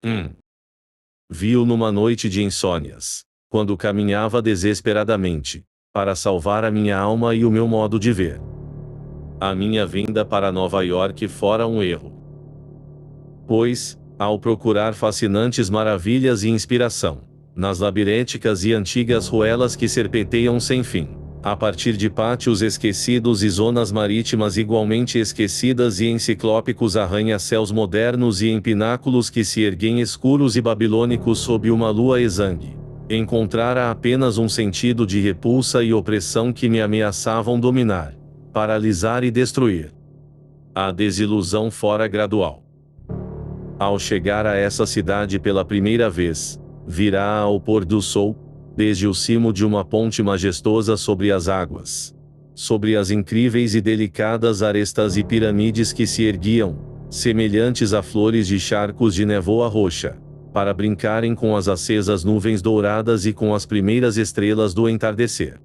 1. Vi-o numa noite de insônias, quando caminhava desesperadamente, para salvar a minha alma e o meu modo de ver. A minha vinda para Nova York fora um erro. Pois, ao procurar fascinantes maravilhas e inspiração, nas labirínticas e antigas ruelas que serpenteiam sem fim, a partir de pátios esquecidos e zonas marítimas igualmente esquecidas e em ciclópicos arranha-céus modernos e em pináculos que se erguem escuros e babilônicos sob uma lua exangue, encontrara apenas um sentido de repulsa e opressão que me ameaçavam dominar, paralisar e destruir. A desilusão fora gradual. Ao chegar a essa cidade pela primeira vez, virá ao pôr do sol, desde o cimo de uma ponte majestosa sobre as águas, sobre as incríveis e delicadas arestas e pirâmides que se erguiam, semelhantes a flores de charcos de névoa roxa, para brincarem com as acesas nuvens douradas e com as primeiras estrelas do entardecer.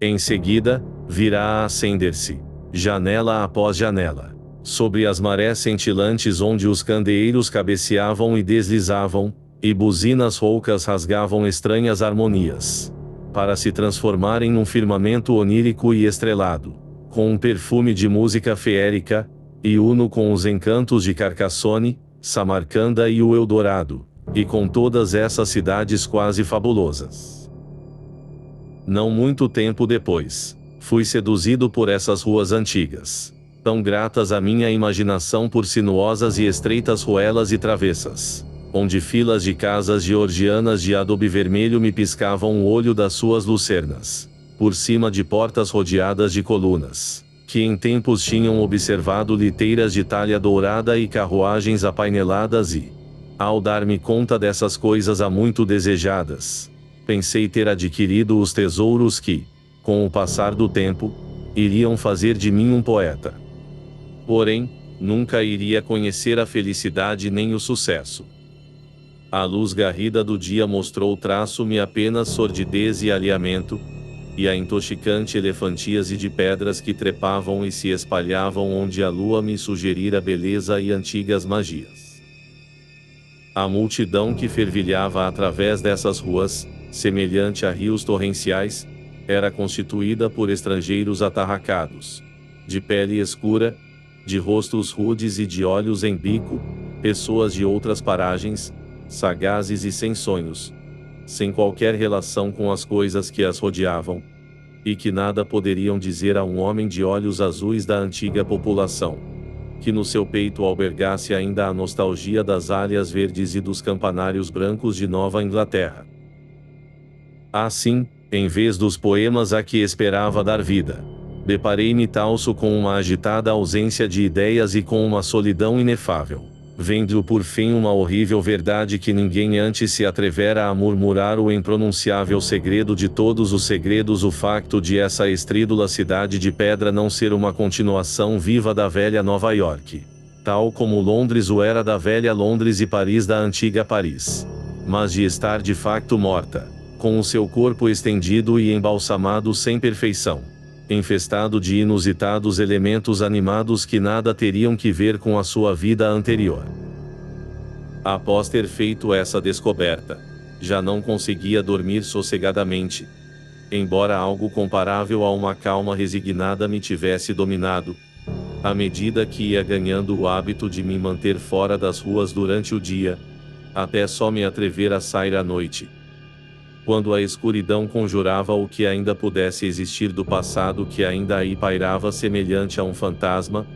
Em seguida, virá a acender-se, janela após janela, sobre as marés cintilantes onde os candeeiros cabeceavam e deslizavam, e buzinas roucas rasgavam estranhas harmonias, para se transformarem num firmamento onírico e estrelado, com um perfume de música feérica, e uno com os encantos de Carcassone, Samarcanda e o Eldorado, e com todas essas cidades quase fabulosas. Não muito tempo depois, fui seduzido por essas ruas antigas, tão gratas à minha imaginação por sinuosas e estreitas ruelas e travessas, onde filas de casas georgianas de adobe vermelho me piscavam o olho das suas lucernas, por cima de portas rodeadas de colunas, que em tempos tinham observado liteiras de talha dourada e carruagens apaineladas e, ao dar-me conta dessas coisas há muito desejadas, pensei ter adquirido os tesouros que, com o passar do tempo, iriam fazer de mim um poeta. Porém, nunca iria conhecer a felicidade nem o sucesso. A luz garrida do dia mostrou traço-me apenas sordidez e alheamento, e a intoxicante elefantíase de pedras que trepavam e se espalhavam onde a lua me sugerira beleza e antigas magias. A multidão que fervilhava através dessas ruas, semelhante a rios torrenciais, era constituída por estrangeiros atarracados, de pele escura, de rostos rudes e de olhos em bico, pessoas de outras paragens, sagazes e sem sonhos, sem qualquer relação com as coisas que as rodeavam, e que nada poderiam dizer a um homem de olhos azuis da antiga população, que no seu peito albergasse ainda a nostalgia das áreas verdes e dos campanários brancos de Nova Inglaterra. Assim, em vez dos poemas a que esperava dar vida, deparei-me talso com uma agitada ausência de ideias e com uma solidão inefável, vendo por fim uma horrível verdade que ninguém antes se atrevera a murmurar, o impronunciável segredo de todos os segredos, o facto de essa estrídula cidade de pedra não ser uma continuação viva da velha Nova York, tal como Londres o era da velha Londres e Paris da antiga Paris, mas de estar de facto morta, com o seu corpo estendido e embalsamado sem perfeição, infestado de inusitados elementos animados que nada teriam que ver com a sua vida anterior. Após ter feito essa descoberta, já não conseguia dormir sossegadamente, embora algo comparável a uma calma resignada me tivesse dominado, à medida que ia ganhando o hábito de me manter fora das ruas durante o dia, até só me atrever a sair à noite. Quando a escuridão conjurava o que ainda pudesse existir do passado que ainda aí pairava semelhante a um fantasma,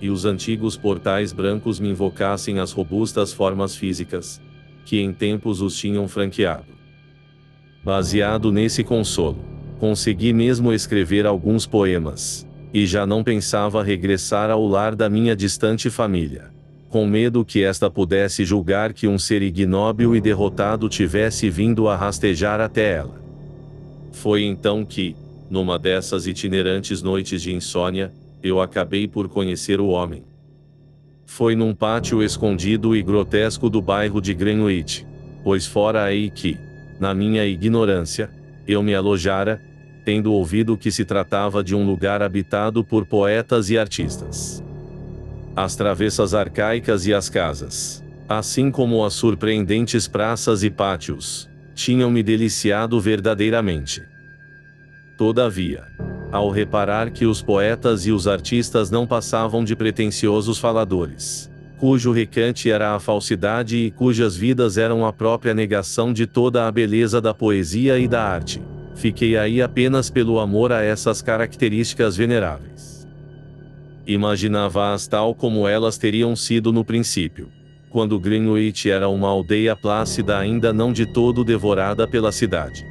e os antigos portais brancos me invocassem as robustas formas físicas, que em tempos os tinham franqueado. Baseado nesse consolo, consegui mesmo escrever alguns poemas, e já não pensava regressar ao lar da minha distante família, com medo que esta pudesse julgar que um ser ignóbil e derrotado tivesse vindo a rastejar até ela. Foi então que, numa dessas itinerantes noites de insônia, eu acabei por conhecer o homem. Foi num pátio escondido e grotesco do bairro de Greenwich, pois fora aí que, na minha ignorância, eu me alojara, tendo ouvido que se tratava de um lugar habitado por poetas e artistas. As travessas arcaicas e as casas, assim como as surpreendentes praças e pátios, tinham me deliciado verdadeiramente. Todavia, ao reparar que os poetas e os artistas não passavam de pretensiosos faladores, cujo requinte era a falsidade e cujas vidas eram a própria negação de toda a beleza da poesia e da arte, fiquei aí apenas pelo amor a essas características veneráveis. Imaginava-as tal como elas teriam sido no princípio, quando Greenwich era uma aldeia plácida ainda não de todo devorada pela cidade.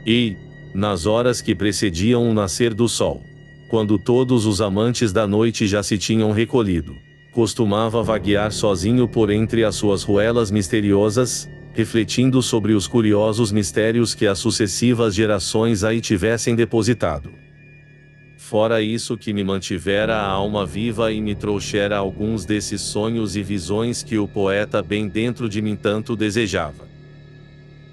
E, nas horas que precediam o nascer do sol, quando todos os amantes da noite já se tinham recolhido, costumava vaguear sozinho por entre as suas ruelas misteriosas, refletindo sobre os curiosos mistérios que as sucessivas gerações aí tivessem depositado. Fora isso que me mantivera a alma viva e me trouxera alguns desses sonhos e visões que o poeta bem dentro de mim tanto desejava.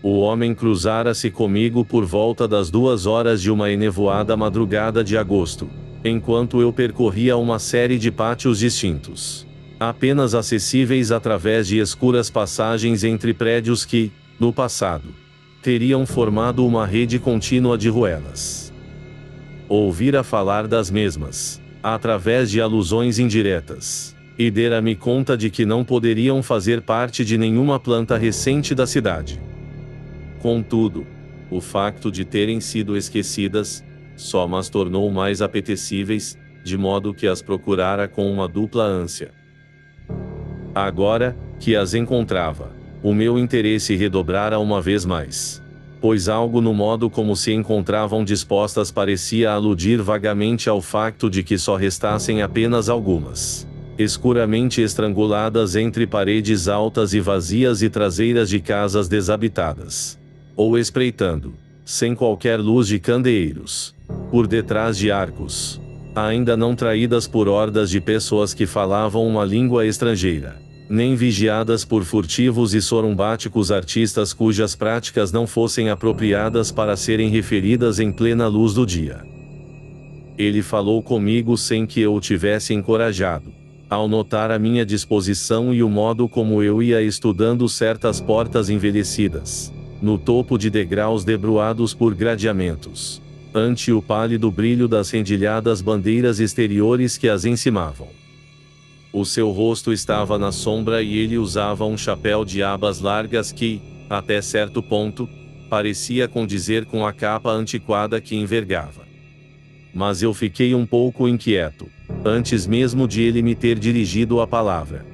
O homem cruzara-se comigo por volta das 2 horas de uma enevoada madrugada de agosto, enquanto eu percorria uma série de pátios distintos, apenas acessíveis através de escuras passagens entre prédios que, no passado, teriam formado uma rede contínua de ruelas. Ouvira falar das mesmas, através de alusões indiretas, e dera-me conta de que não poderiam fazer parte de nenhuma planta recente da cidade. Contudo, o facto de terem sido esquecidas, só mas tornou mais apetecíveis, de modo que as procurara com uma dupla ânsia. Agora, que as encontrava, o meu interesse redobrara uma vez mais, pois algo no modo como se encontravam dispostas parecia aludir vagamente ao facto de que só restassem apenas algumas, escuramente estranguladas entre paredes altas e vazias e traseiras de casas desabitadas, ou espreitando, sem qualquer luz de candeeiros, por detrás de arcos, ainda não traídas por hordas de pessoas que falavam uma língua estrangeira, nem vigiadas por furtivos e sorumbáticos artistas cujas práticas não fossem apropriadas para serem referidas em plena luz do dia. Ele falou comigo sem que eu o tivesse encorajado, ao notar a minha disposição e o modo como eu ia estudando certas portas envelhecidas, no topo de degraus debruados por gradeamentos, ante o pálido brilho das rendilhadas bandeiras exteriores que as encimavam. O seu rosto estava na sombra e ele usava um chapéu de abas largas que, até certo ponto, parecia condizer com a capa antiquada que envergava. Mas eu fiquei um pouco inquieto, antes mesmo de ele me ter dirigido a palavra.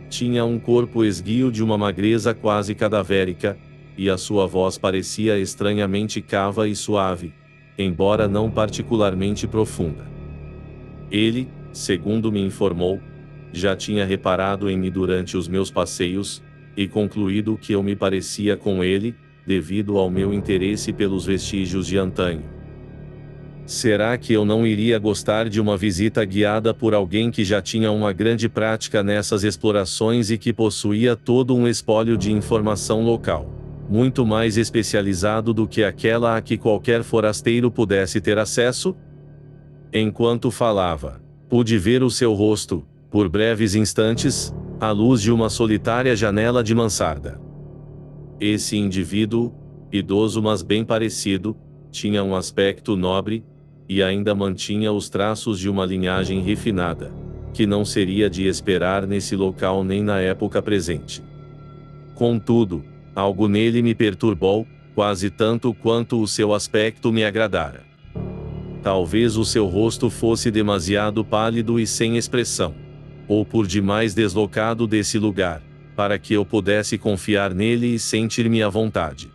Tinha um corpo esguio de uma magreza quase cadavérica, e a sua voz parecia estranhamente cava e suave, embora não particularmente profunda. Ele, segundo me informou, já tinha reparado em mim durante os meus passeios, e concluído que eu me parecia com ele, devido ao meu interesse pelos vestígios de antanho. Será que eu não iria gostar de uma visita guiada por alguém que já tinha uma grande prática nessas explorações e que possuía todo um espólio de informação local, muito mais especializado do que aquela a que qualquer forasteiro pudesse ter acesso? Enquanto falava, pude ver o seu rosto, por breves instantes, à luz de uma solitária janela de mansarda. Esse indivíduo, idoso mas bem parecido, tinha um aspecto nobre, e ainda mantinha os traços de uma linhagem refinada, que não seria de esperar nesse local nem na época presente. Contudo, algo nele me perturbou, quase tanto quanto o seu aspecto me agradara. Talvez o seu rosto fosse demasiado pálido e sem expressão, ou por demais deslocado desse lugar, para que eu pudesse confiar nele e sentir-me à vontade.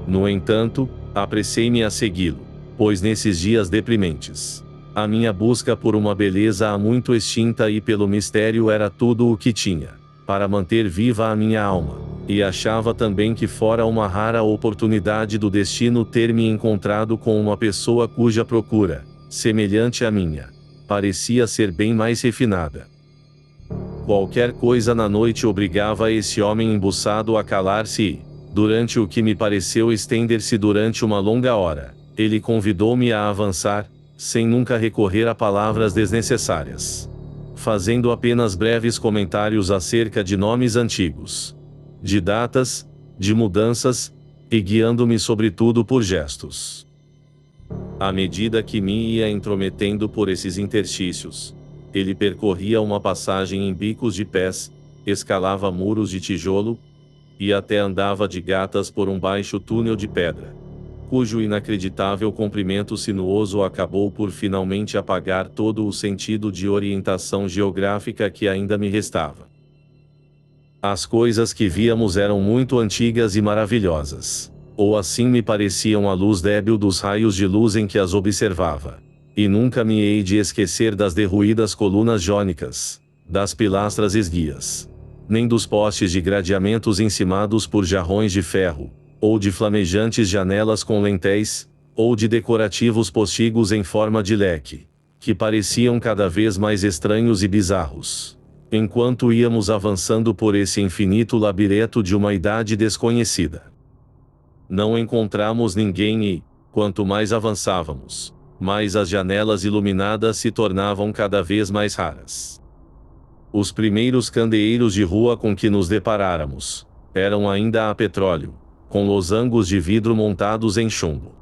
No entanto, apressei-me a segui-lo, pois nesses dias deprimentes, a minha busca por uma beleza há muito extinta e pelo mistério era tudo o que tinha, para manter viva a minha alma, e achava também que fora uma rara oportunidade do destino ter me encontrado com uma pessoa cuja procura, semelhante à minha, parecia ser bem mais refinada. Qualquer coisa na noite obrigava esse homem embuçado a calar-se e, durante o que me pareceu estender-se durante uma longa hora, ele convidou-me a avançar, sem nunca recorrer a palavras desnecessárias. fazendo apenas breves comentários acerca de nomes antigos, de datas, de mudanças, e guiando-me sobretudo por gestos. À medida que me ia intrometendo por esses interstícios, ele percorria uma passagem em bicos de pés, escalava muros de tijolo, e até andava de gatas por um baixo túnel de pedra, cujo inacreditável comprimento sinuoso acabou por finalmente apagar todo o sentido de orientação geográfica que ainda me restava. As coisas que víamos eram muito antigas e maravilhosas, ou assim me pareciam à luz débil dos raios de luz em que as observava. E nunca me hei de esquecer das derruídas colunas jônicas, das pilastras esguias, nem dos postes de gradeamentos encimados por jarrões de ferro, ou de flamejantes janelas com lentéis, ou de decorativos postigos em forma de leque, que pareciam cada vez mais estranhos e bizarros, enquanto íamos avançando por esse infinito labirinto de uma idade desconhecida. Não encontramos ninguém e, quanto mais avançávamos, mais as janelas iluminadas se tornavam cada vez mais raras. Os primeiros candeeiros de rua com que nos deparáramos eram ainda a petróleo, com losangos de vidro montados em chumbo.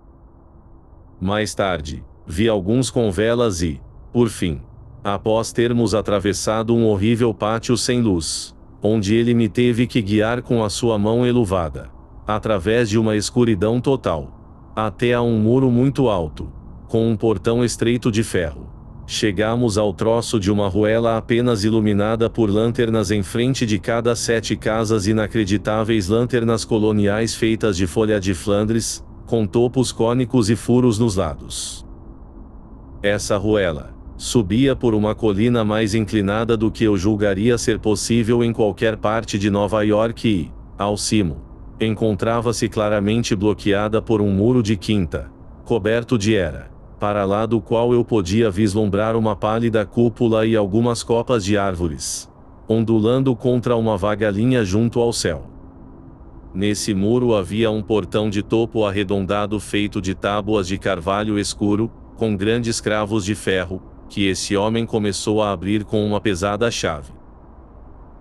Mais tarde, vi alguns com velas e, por fim, após termos atravessado um horrível pátio sem luz, onde ele me teve que guiar com a sua mão eluvada, através de uma escuridão total, até a um muro muito alto, com um portão estreito de ferro. Chegamos ao troço de uma ruela apenas iluminada por lanternas em frente de cada 7 casas, inacreditáveis lanternas coloniais feitas de folha de Flandres, com topos cônicos e furos nos lados. Essa ruela subia por uma colina mais inclinada do que eu julgaria ser possível em qualquer parte de Nova York e, ao cimo, encontrava-se claramente bloqueada por um muro de quinta, coberto de era, para lá do qual eu podia vislumbrar uma pálida cúpula e algumas copas de árvores, ondulando contra uma vaga linha junto ao céu. Nesse muro havia um portão de topo arredondado feito de tábuas de carvalho escuro, com grandes cravos de ferro, que esse homem começou a abrir com uma pesada chave.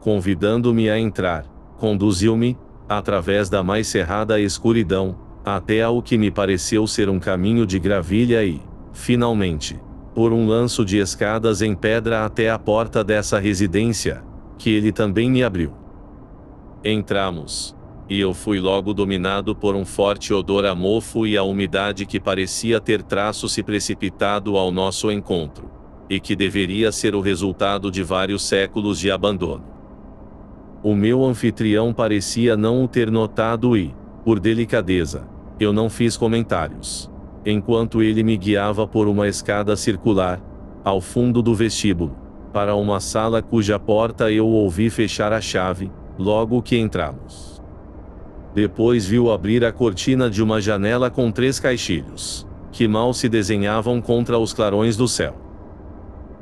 Convidando-me a entrar, conduziu-me, através da mais cerrada escuridão, até ao que me pareceu ser um caminho de gravilha e, finalmente, por um lanço de escadas em pedra até a porta dessa residência, que ele também me abriu. Entramos, e eu fui logo dominado por um forte odor a mofo e a umidade que parecia ter se precipitado ao nosso encontro, e que deveria ser o resultado de vários séculos de abandono. O meu anfitrião parecia não o ter notado e, por delicadeza, eu não fiz comentários, enquanto ele me guiava por uma escada circular, ao fundo do vestíbulo, para uma sala cuja porta eu ouvi fechar a chave, logo que entramos. Depois viu abrir a cortina de uma janela com 3 caixilhos, que mal se desenhavam contra os clarões do céu.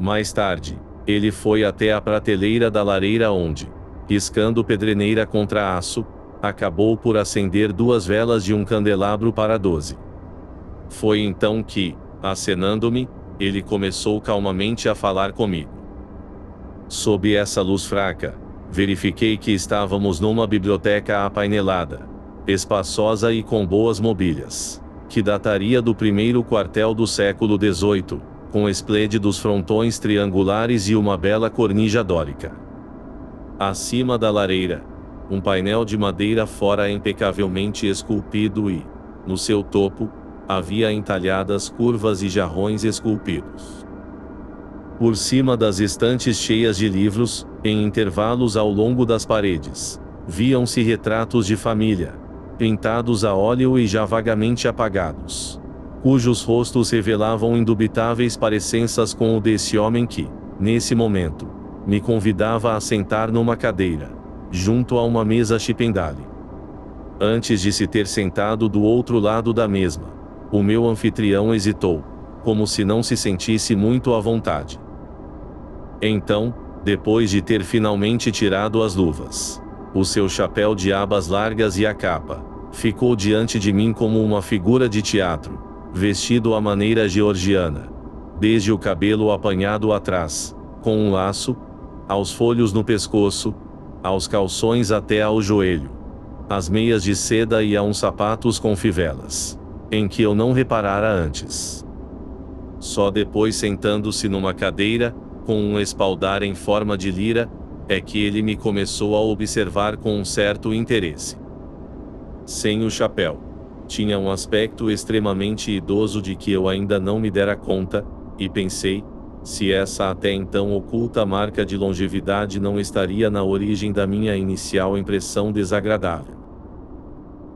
Mais tarde, ele foi até a prateleira da lareira onde, riscando pedreneira contra aço, acabou por acender 2 velas de um candelabro para 12. Foi então que, acenando-me, ele começou calmamente a falar comigo. Sob essa luz fraca, verifiquei que estávamos numa biblioteca apainelada, espaçosa e com boas mobílias, que dataria do primeiro quartel do século XVIII, com esplêndidos frontões triangulares e uma bela cornija dórica. Acima da lareira, um painel de madeira fora impecavelmente esculpido e, no seu topo, havia entalhadas curvas e jarrões esculpidos. Por cima das estantes cheias de livros, em intervalos ao longo das paredes, viam-se retratos de família, pintados a óleo e já vagamente apagados, cujos rostos revelavam indubitáveis parecenças com o desse homem que, nesse momento, me convidava a sentar numa cadeira, junto a uma mesa chipendale. Antes de se ter sentado do outro lado da mesma, o meu anfitrião hesitou, como se não se sentisse muito à vontade. Então, depois de ter finalmente tirado as luvas, o seu chapéu de abas largas e a capa, ficou diante de mim como uma figura de teatro, vestido à maneira georgiana, desde o cabelo apanhado atrás, com um laço, aos folhos no pescoço, aos calções até ao joelho, às meias de seda e a uns sapatos com fivelas, em que eu não reparara antes. Só depois, sentando-se numa cadeira, com um espaldar em forma de lira, é que ele me começou a observar com um certo interesse. Sem o chapéu, tinha um aspecto extremamente idoso de que eu ainda não me dera conta, e pensei, se essa até então oculta marca de longevidade não estaria na origem da minha inicial impressão desagradável.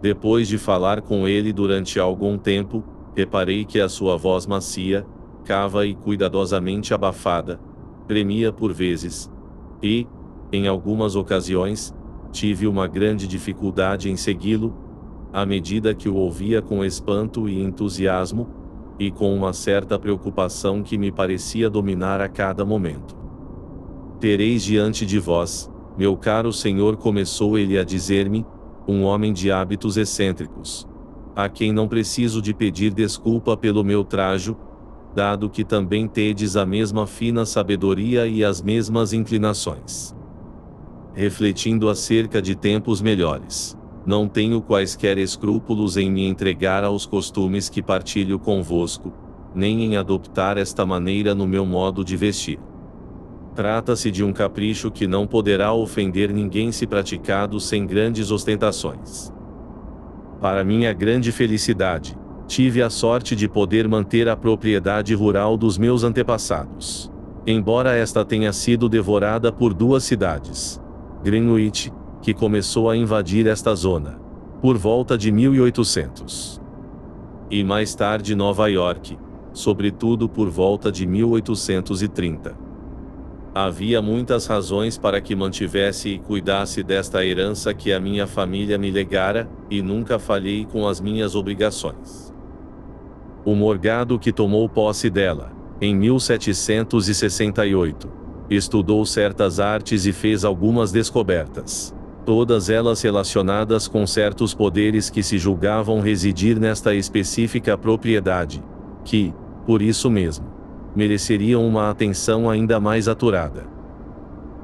Depois de falar com ele durante algum tempo, reparei que a sua voz macia, cava e cuidadosamente abafada, tremia por vezes, e, em algumas ocasiões, tive uma grande dificuldade em segui-lo, à medida que o ouvia com espanto e entusiasmo, e com uma certa preocupação que me parecia dominar a cada momento. Tereis diante de vós, meu caro senhor, começou ele a dizer-me, um homem de hábitos excêntricos, a quem não preciso de pedir desculpa pelo meu trajo, dado que também tedes a mesma fina sabedoria e as mesmas inclinações. Refletindo acerca de tempos melhores, não tenho quaisquer escrúpulos em me entregar aos costumes que partilho convosco, nem em adoptar esta maneira no meu modo de vestir. Trata-se de um capricho que não poderá ofender ninguém se praticado sem grandes ostentações. Para minha grande felicidade, tive a sorte de poder manter a propriedade rural dos meus antepassados, embora esta tenha sido devorada por duas cidades, Greenwich, que começou a invadir esta zona, por volta de 1800. E mais tarde Nova York, sobretudo por volta de 1830. Havia muitas razões para que mantivesse e cuidasse desta herança que a minha família me legara, e nunca falhei com as minhas obrigações. O morgado que tomou posse dela, em 1768, estudou certas artes e fez algumas descobertas, todas elas relacionadas com certos poderes que se julgavam residir nesta específica propriedade, que, por isso mesmo, mereceriam uma atenção ainda mais aturada.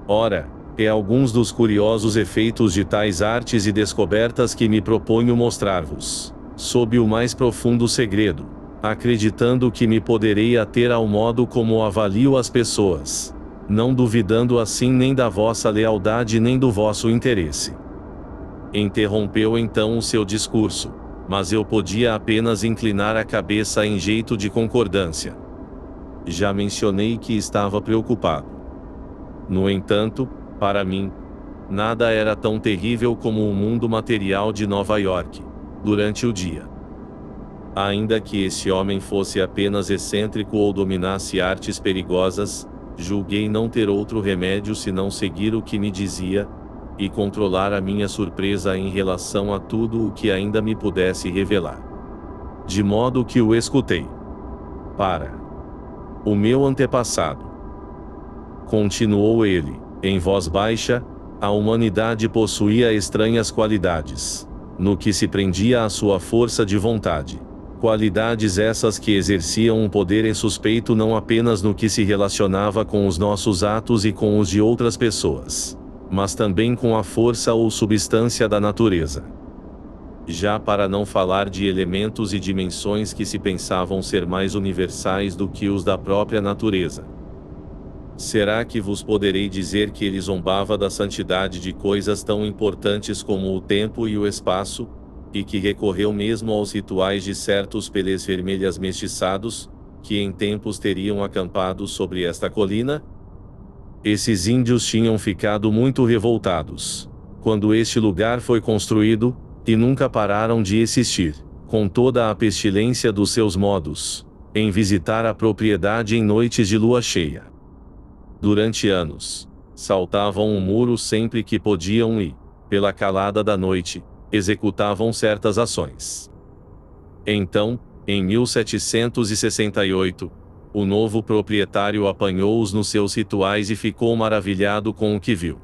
Ora, é alguns dos curiosos efeitos de tais artes e descobertas que me proponho mostrar-vos, sob o mais profundo segredo, acreditando que me poderei ater ao modo como avalio as pessoas, não duvidando assim nem da vossa lealdade nem do vosso interesse. Interrompeu então o seu discurso, mas eu podia apenas inclinar a cabeça em jeito de concordância. Já mencionei que estava preocupado. No entanto, para mim, nada era tão terrível como o mundo material de Nova York, durante o dia. Ainda que esse homem fosse apenas excêntrico ou dominasse artes perigosas, julguei não ter outro remédio senão seguir o que me dizia, e controlar a minha surpresa em relação a tudo o que ainda me pudesse revelar. De modo que o escutei. Para o meu antepassado, continuou ele, em voz baixa, a humanidade possuía estranhas qualidades, no que se prendia à sua força de vontade. Qualidades essas que exerciam um poder insuspeito não apenas no que se relacionava com os nossos atos e com os de outras pessoas, mas também com a força ou substância da natureza. Já para não falar de elementos e dimensões que se pensavam ser mais universais do que os da própria natureza. Será que vos poderei dizer que ele zombava da santidade de coisas tão importantes como o tempo e o espaço, e que recorreu mesmo aos rituais de certos pelês vermelhas mestiçados, que em tempos teriam acampado sobre esta colina? Esses índios tinham ficado muito revoltados, quando este lugar foi construído, e nunca pararam de insistir, com toda a pestilência dos seus modos, em visitar a propriedade em noites de lua cheia. Durante anos, saltavam o muro sempre que podiam e, pela calada da noite, executavam certas ações. Então, em 1768, o novo proprietário apanhou-os nos seus rituais e ficou maravilhado com o que viu.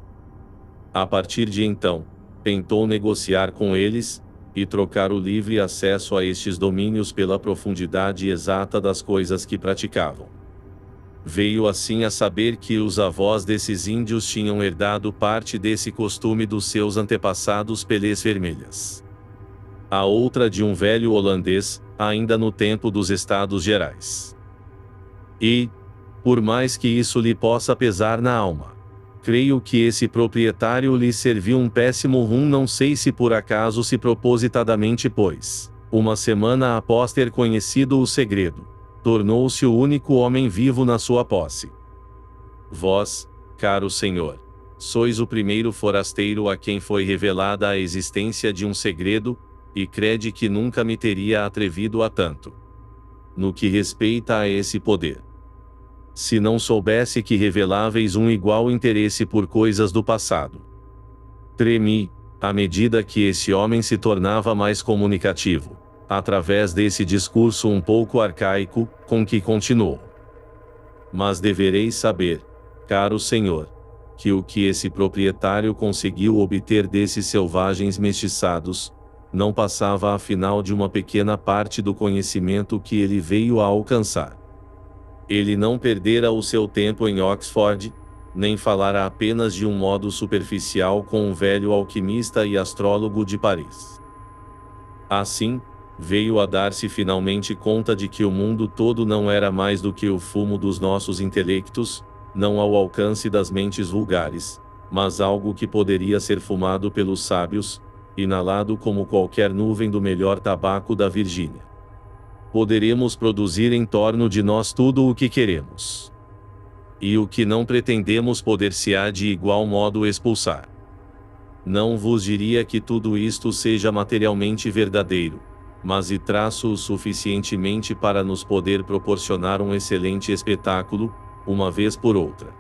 A partir de então, tentou negociar com eles, e trocar o livre acesso a estes domínios pela profundidade exata das coisas que praticavam. Veio assim a saber que os avós desses índios tinham herdado parte desse costume dos seus antepassados pelês vermelhas. A outra de um velho holandês, ainda no tempo dos Estados Gerais. E, por mais que isso lhe possa pesar na alma, creio que esse proprietário lhe serviu um péssimo rum, não sei se por acaso se propositadamente, pois, uma semana após ter conhecido o segredo, tornou-se o único homem vivo na sua posse. Vós, caro senhor, sois o primeiro forasteiro a quem foi revelada a existência de um segredo, e crede que nunca me teria atrevido a tanto. No que respeita a esse poder. Se não soubesse que reveláveis um igual interesse por coisas do passado. Tremi, à medida que esse homem se tornava mais comunicativo, através desse discurso um pouco arcaico, com que continuou. Mas devereis saber, caro senhor, que o que esse proprietário conseguiu obter desses selvagens mestiçados, não passava afinal de uma pequena parte do conhecimento que ele veio a alcançar. Ele não perdera o seu tempo em Oxford, nem falara apenas de um modo superficial com um velho alquimista e astrólogo de Paris. Assim, veio a dar-se finalmente conta de que o mundo todo não era mais do que o fumo dos nossos intelectos, não ao alcance das mentes vulgares, mas algo que poderia ser fumado pelos sábios, inalado como qualquer nuvem do melhor tabaco da Virgínia. Poderemos produzir em torno de nós tudo o que queremos. E o que não pretendemos poder-se-á de igual modo expulsar. Não vos diria que tudo isto seja materialmente verdadeiro, mas e traço o suficientemente para nos poder proporcionar um excelente espetáculo, uma vez por outra.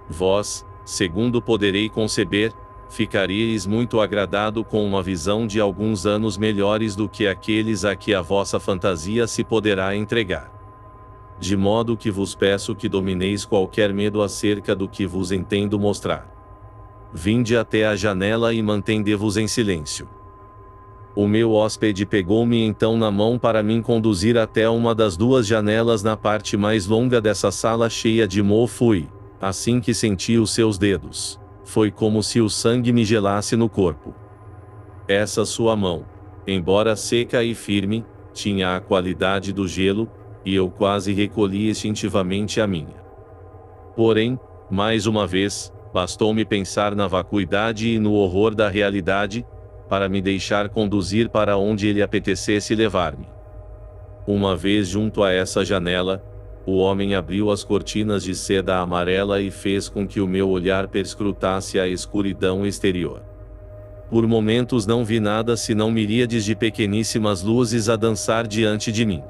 Vós, segundo poderei conceber, ficaríeis muito agradado com uma visão de alguns anos melhores do que aqueles a que a vossa fantasia se poderá entregar. De modo que vos peço que domineis qualquer medo acerca do que vos entendo mostrar. Vinde até a janela e mantende-vos em silêncio. O meu hóspede pegou-me então na mão para me conduzir até uma das duas janelas na parte mais longa dessa sala cheia de mofo e, assim que senti os seus dedos, foi como se o sangue me gelasse no corpo. Essa sua mão, embora seca e firme, tinha a qualidade do gelo, e eu quase recolhi instintivamente a minha. Porém, mais uma vez, bastou-me pensar na vacuidade e no horror da realidade, para me deixar conduzir para onde ele apetecesse levar-me. Uma vez junto a essa janela, o homem abriu as cortinas de seda amarela e fez com que o meu olhar perscrutasse a escuridão exterior. Por momentos não vi nada senão miríades de pequeníssimas luzes a dançar diante de mim.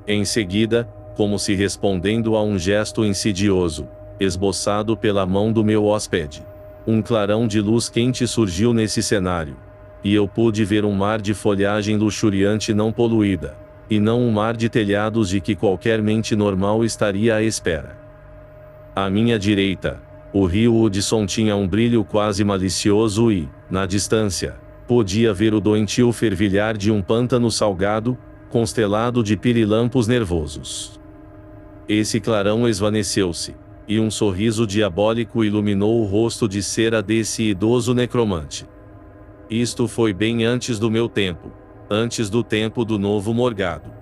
Em seguida, como se respondendo a um gesto insidioso, esboçado pela mão do meu hóspede, um clarão de luz quente surgiu nesse cenário, e eu pude ver um mar de folhagem luxuriante não poluída, e não um mar de telhados de que qualquer mente normal estaria à espera. À minha direita, o rio Hudson tinha um brilho quase malicioso e, na distância, podia ver o doentio fervilhar de um pântano salgado, constelado de pirilampos nervosos. Esse clarão esvaneceu-se, e um sorriso diabólico iluminou o rosto de cera desse idoso necromante. Isto foi bem antes do meu tempo, antes do tempo do novo Morgado.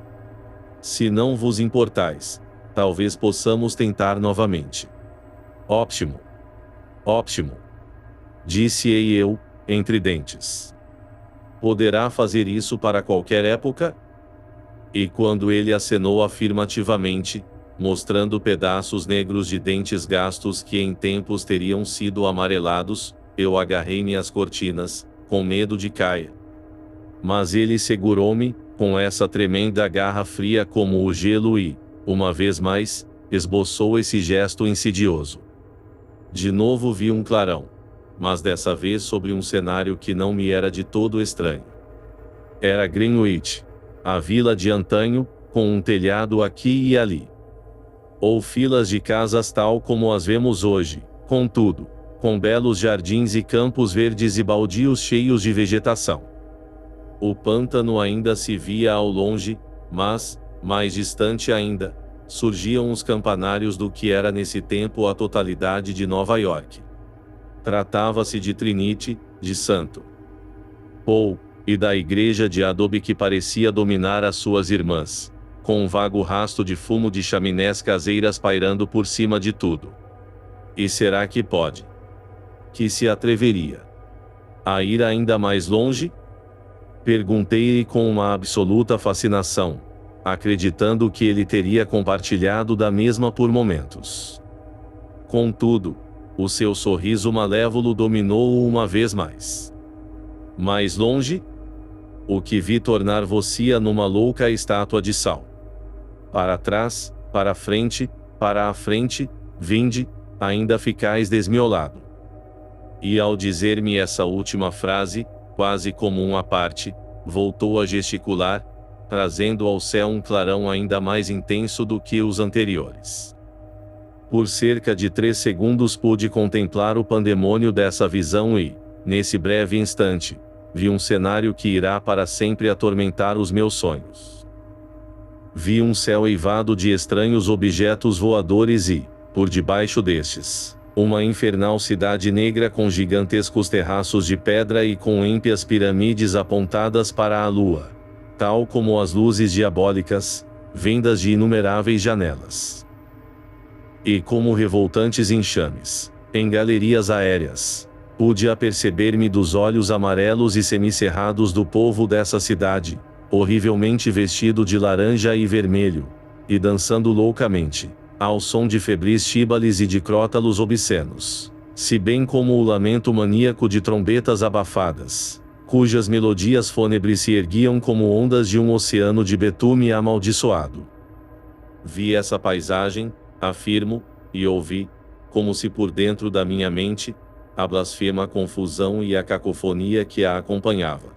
Se não vos importais, talvez possamos tentar novamente. Óptimo. Óptimo. Disse-ei eu, entre dentes. Poderá fazer isso para qualquer época? E quando ele acenou afirmativamente, mostrando pedaços negros de dentes gastos que em tempos teriam sido amarelados, eu agarrei-me às cortinas, com medo de cair. Mas ele segurou-me, com essa tremenda garra fria como o gelo e, uma vez mais, esboçou esse gesto insidioso. De novo vi um clarão, mas dessa vez sobre um cenário que não me era de todo estranho. Era Greenwich, a vila de antanho, com um telhado aqui e ali. Ou filas de casas tal como as vemos hoje, contudo, com belos jardins e campos verdes e baldios cheios de vegetação. O pântano ainda se via ao longe, mas, mais distante ainda, surgiam os campanários do que era nesse tempo a totalidade de Nova York. Tratava-se de Trinity, de St. Paul, e da igreja de adobe que parecia dominar as suas irmãs, com um vago rastro de fumo de chaminés caseiras pairando por cima de tudo. E será que pode? Que se atreveria a ir ainda mais longe? Perguntei-lhe com uma absoluta fascinação, acreditando que ele teria compartilhado da mesma por momentos. Contudo, o seu sorriso malévolo dominou-o uma vez mais. Mais longe? O que vi tornar-vos-ia numa louca estátua de sal. Para trás, para a frente, vinde, ainda ficais desmiolado. E ao dizer-me essa última frase, quase como uma parte, voltou a gesticular, trazendo ao céu um clarão ainda mais intenso do que os anteriores. Por cerca de 3 segundos pude contemplar o pandemônio dessa visão e, nesse breve instante, vi um cenário que irá para sempre atormentar os meus sonhos. Vi um céu eivado de estranhos objetos voadores e, por debaixo destes, uma infernal cidade negra com gigantescos terraços de pedra e com ímpias pirâmides apontadas para a lua, tal como as luzes diabólicas, vindas de inumeráveis janelas. E como revoltantes enxames, em galerias aéreas, pude aperceber-me dos olhos amarelos e semicerrados do povo dessa cidade, horrivelmente vestido de laranja e vermelho, e dançando loucamente, ao som de febris tímbalos e de crótalos obscenos, se bem como o lamento maníaco de trombetas abafadas, cujas melodias fúnebres se erguiam como ondas de um oceano de betume amaldiçoado. Vi essa paisagem, afirmo, e ouvi, como se por dentro da minha mente, a blasfema confusão e a cacofonia que a acompanhava.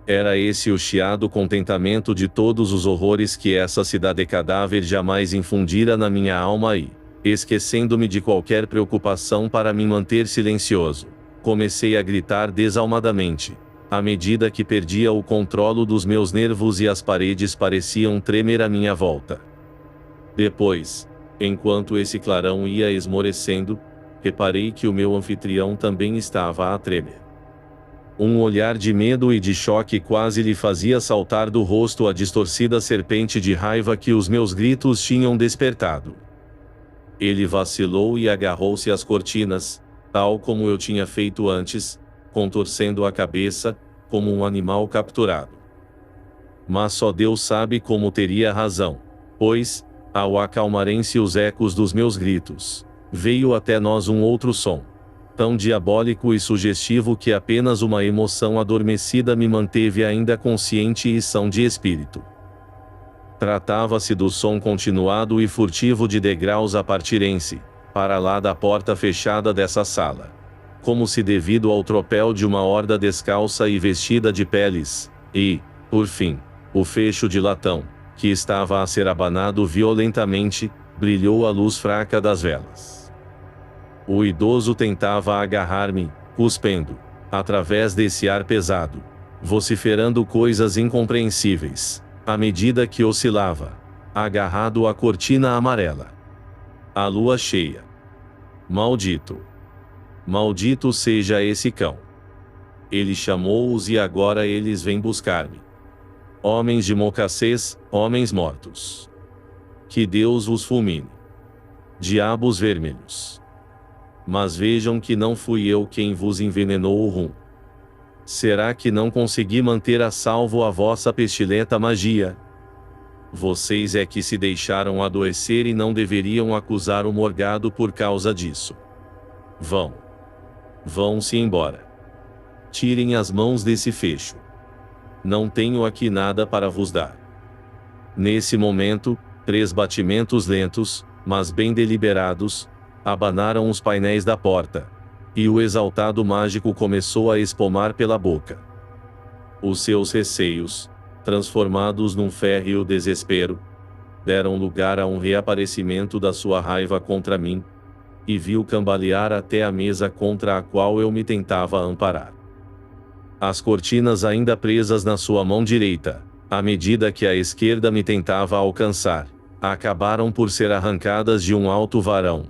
Era esse o chiado contentamento de todos os horrores que essa cidade cadáver jamais infundira na minha alma e, esquecendo-me de qualquer preocupação para me manter silencioso, comecei a gritar desalmadamente, à medida que perdia o controlo dos meus nervos e as paredes pareciam tremer à minha volta. Depois, enquanto esse clarão ia esmorecendo, reparei que o meu anfitrião também estava a tremer. Um olhar de medo e de choque quase lhe fazia saltar do rosto a distorcida serpente de raiva que os meus gritos tinham despertado. Ele vacilou e agarrou-se às cortinas, tal como eu tinha feito antes, contorcendo a cabeça, como um animal capturado. Mas só Deus sabe como teria razão, pois, ao acalmarem-se os ecos dos meus gritos, veio até nós um outro som, tão diabólico e sugestivo que apenas uma emoção adormecida me manteve ainda consciente e são de espírito. Tratava-se do som continuado e furtivo de degraus a partirem-se, para lá da porta fechada dessa sala. Como se devido ao tropel de uma horda descalça e vestida de peles, e, por fim, o fecho de latão, que estava a ser abanado violentamente, brilhou a luz fraca das velas. O idoso tentava agarrar-me, cuspendo, através desse ar pesado, vociferando coisas incompreensíveis, à medida que oscilava, agarrado à cortina amarela. A lua cheia. Maldito! Maldito seja esse cão! Ele chamou-os e agora eles vêm buscar-me. Homens de mocassês, homens mortos. Que Deus os fulmine. Diabos vermelhos. Mas vejam que não fui eu quem vos envenenou o rum. Será que não consegui manter a salvo a vossa pestilenta magia? Vocês é que se deixaram adoecer e não deveriam acusar o morgado por causa disso. Vão-se embora. Tirem as mãos desse fecho. Não tenho aqui nada para vos dar. Nesse momento, 3 batimentos lentos, mas bem deliberados, abanaram os painéis da porta, e o exaltado mágico começou a espumar pela boca. Os seus receios, transformados num férreo desespero, deram lugar a um reaparecimento da sua raiva contra mim, e viu cambalear até a mesa contra a qual eu me tentava amparar. As cortinas ainda presas na sua mão direita, à medida que a esquerda me tentava alcançar, acabaram por ser arrancadas de um alto varão,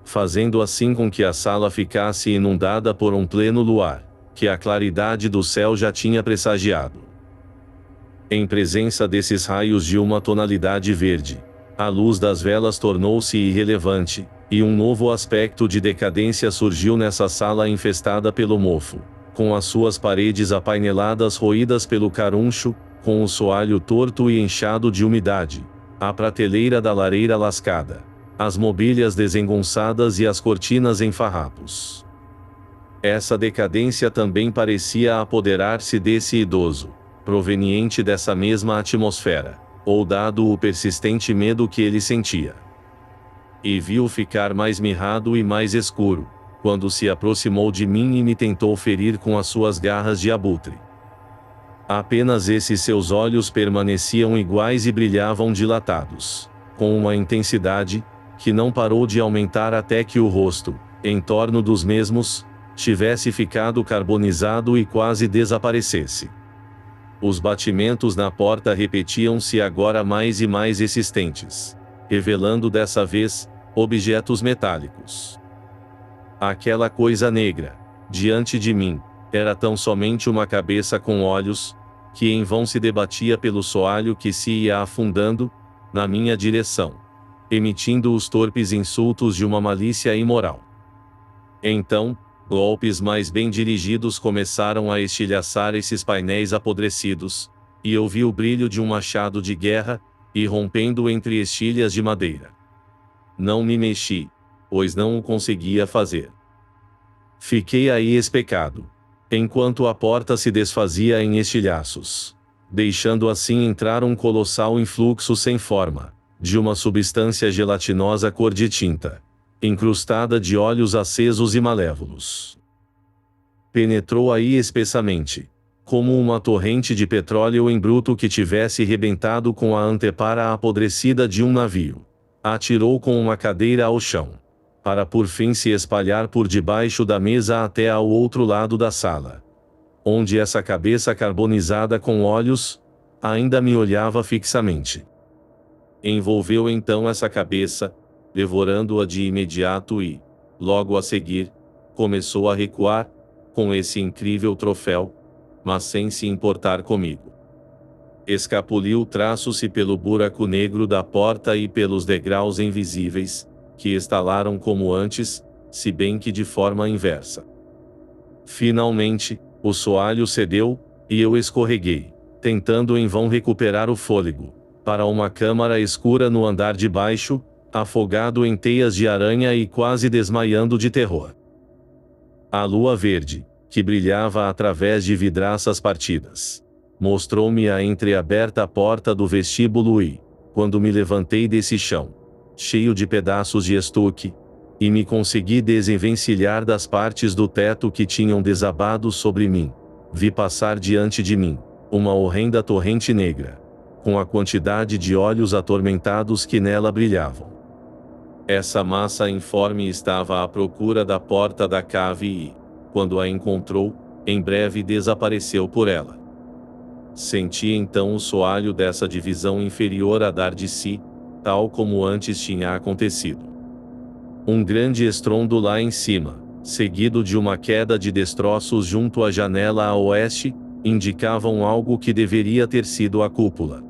fazendo assim com que a sala ficasse inundada por um pleno luar, que a claridade do céu já tinha pressagiado. Em presença desses raios de uma tonalidade verde, a luz das velas tornou-se irrelevante, e um novo aspecto de decadência surgiu nessa sala infestada pelo mofo, com as suas paredes apaineladas roídas pelo caruncho, com o soalho torto e inchado de umidade, a prateleira da lareira lascada, as mobílias desengonçadas e as cortinas em farrapos. Essa decadência também parecia apoderar-se desse idoso, proveniente dessa mesma atmosfera, ou dado o persistente medo que ele sentia. E viu ficar mais mirrado e mais escuro, quando se aproximou de mim e me tentou ferir com as suas garras de abutre. Apenas esses seus olhos permaneciam iguais e brilhavam dilatados, com uma intensidade que não parou de aumentar até que o rosto, em torno dos mesmos, tivesse ficado carbonizado e quase desaparecesse. Os batimentos na porta repetiam-se agora mais e mais insistentes, revelando dessa vez objetos metálicos. Aquela coisa negra, diante de mim, era tão somente uma cabeça com olhos, que em vão se debatia pelo soalho que se ia afundando na minha direção, emitindo os torpes insultos de uma malícia imoral. Então, golpes mais bem dirigidos começaram a estilhaçar esses painéis apodrecidos, e eu vi o brilho de um machado de guerra, irrompendo entre estilhas de madeira. Não me mexi, pois não o conseguia fazer. Fiquei aí especado, enquanto a porta se desfazia em estilhaços, deixando assim entrar um colossal influxo sem forma, de uma substância gelatinosa cor de tinta, incrustada de olhos acesos e malévolos. Penetrou aí espessamente, como uma torrente de petróleo em bruto que tivesse rebentado com a antepara apodrecida de um navio. Atirou com uma cadeira ao chão, para por fim se espalhar por debaixo da mesa até ao outro lado da sala, onde essa cabeça carbonizada com olhos ainda me olhava fixamente. Envolveu então essa cabeça, devorando-a de imediato e, logo a seguir, começou a recuar, com esse incrível troféu, mas sem se importar comigo. Escapuliu traço-se pelo buraco negro da porta e pelos degraus invisíveis, que estalaram como antes, se bem que de forma inversa. Finalmente, o soalho cedeu, e eu escorreguei, tentando em vão recuperar o fôlego, para uma câmara escura no andar de baixo, afogado em teias de aranha e quase desmaiando de terror. A lua verde, que brilhava através de vidraças partidas, mostrou-me a entreaberta porta do vestíbulo e, quando me levantei desse chão, cheio de pedaços de estuque, e me consegui desenvencilhar das partes do teto que tinham desabado sobre mim, vi passar diante de mim uma horrenda torrente negra, com a quantidade de olhos atormentados que nela brilhavam. Essa massa informe estava à procura da porta da cave e, quando a encontrou, em breve desapareceu por ela. Senti então o soalho dessa divisão inferior a dar de si, tal como antes tinha acontecido. Um grande estrondo lá em cima, seguido de uma queda de destroços junto à janela a oeste, indicavam algo que deveria ter sido a cúpula.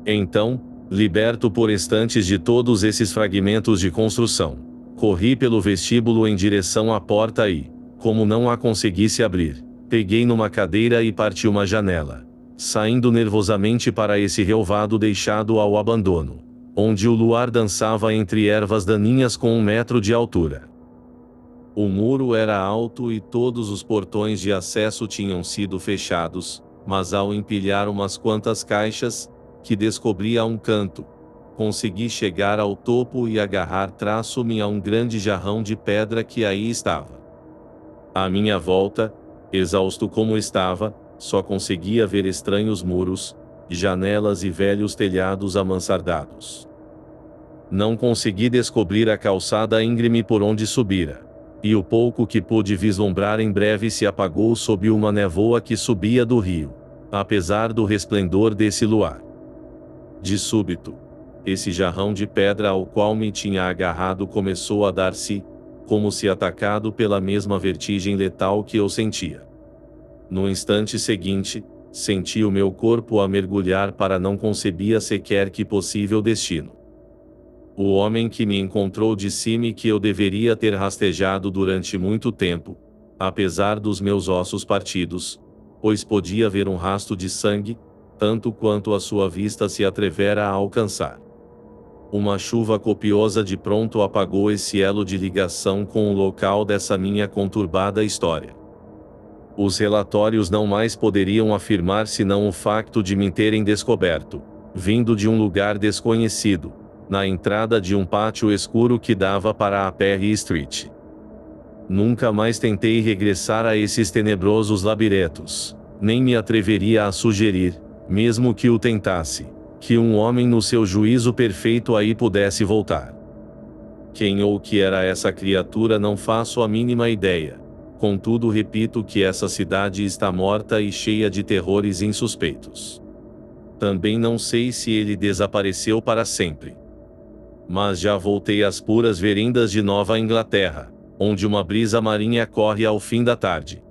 Então, liberto por instantes de todos esses fragmentos de construção, corri pelo vestíbulo em direção à porta e, como não a conseguisse abrir, peguei numa cadeira e parti uma janela, saindo nervosamente para esse relvado deixado ao abandono, onde o luar dançava entre ervas daninhas com 1 metro de altura. O muro era alto e todos os portões de acesso tinham sido fechados, mas ao empilhar umas quantas caixas, que descobri a um canto, consegui chegar ao topo e agarrar traço-me a um grande jarrão de pedra que aí estava. À minha volta, exausto como estava, só conseguia ver estranhos muros, janelas e velhos telhados amansardados. Não consegui descobrir a calçada íngreme por onde subira, e o pouco que pude vislumbrar em breve se apagou sob uma névoa que subia do rio, apesar do resplendor desse luar. De súbito, Esse jarrão de pedra ao qual me tinha agarrado começou a dar-se, como se atacado pela mesma vertigem letal que eu sentia. No instante seguinte, senti o meu corpo a mergulhar para não concebia sequer que possível destino. O homem que me encontrou disse-me que eu deveria ter rastejado durante muito tempo, apesar dos meus ossos partidos, pois podia ver um rasto de sangue, tanto quanto a sua vista se atrevera a alcançar. Uma chuva copiosa de pronto apagou esse elo de ligação com o local dessa minha conturbada história. Os relatórios não mais poderiam afirmar senão o facto de me terem descoberto, vindo de um lugar desconhecido, na entrada de um pátio escuro que dava para a Perry Street. Nunca mais tentei regressar a esses tenebrosos labirintos, nem me atreveria a sugerir, mesmo que o tentasse, que um homem no seu juízo perfeito aí pudesse voltar. Quem ou que era essa criatura não faço a mínima ideia. Contudo, repito que essa cidade está morta e cheia de terrores insuspeitos. Também não sei se ele desapareceu para sempre. Mas já voltei às puras veredas de Nova Inglaterra, onde uma brisa marinha corre ao fim da tarde.